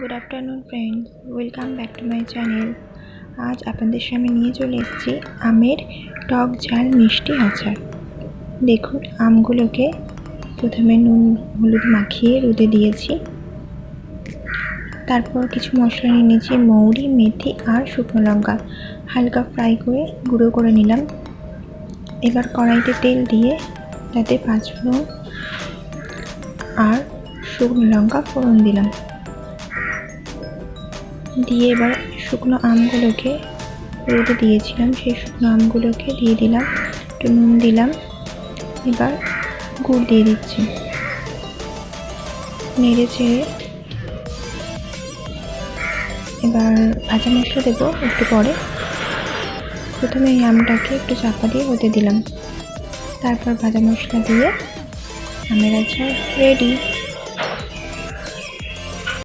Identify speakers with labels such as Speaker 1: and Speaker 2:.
Speaker 1: Good afternoon friends, welcome back to my channel. আজ আপনাদের সামনে নিয়ে চলে এসেছি আমের টক ঝাল মিষ্টি আচার। দেখুন, আমগুলোকে প্রথমে নুন হলুদ মাখিয়ে রোদে দিয়েছি। তারপর কিছু মশলা নিয়ে নিয়েছি, মৌরি, মেথি আর শুকনো লঙ্কা হালকা ফ্রাই করে গুঁড়ো করে নিলাম। এবার কড়াইতে তেল দিয়ে তাতে 5 ফোড়ন আর শুকনো লঙ্কা ফোড়ন দিলাম। দিয়ে এবার শুকনো আমগুলোকে রোদে দিয়েছিলাম, সেই শুকনো আমগুলোকে দিয়ে দিলাম, একটু নুন দিলাম। এবার গুড় দিয়ে দিচ্ছি, নেড়ে চেড়ে এবার ভাজা মশলা দেবো একটু পরে। প্রথমে এই আমটাকে একটু চাপা দিয়ে হতে দিলাম, তারপর ভাজা মশলা দিয়ে আমের আচার রেডি।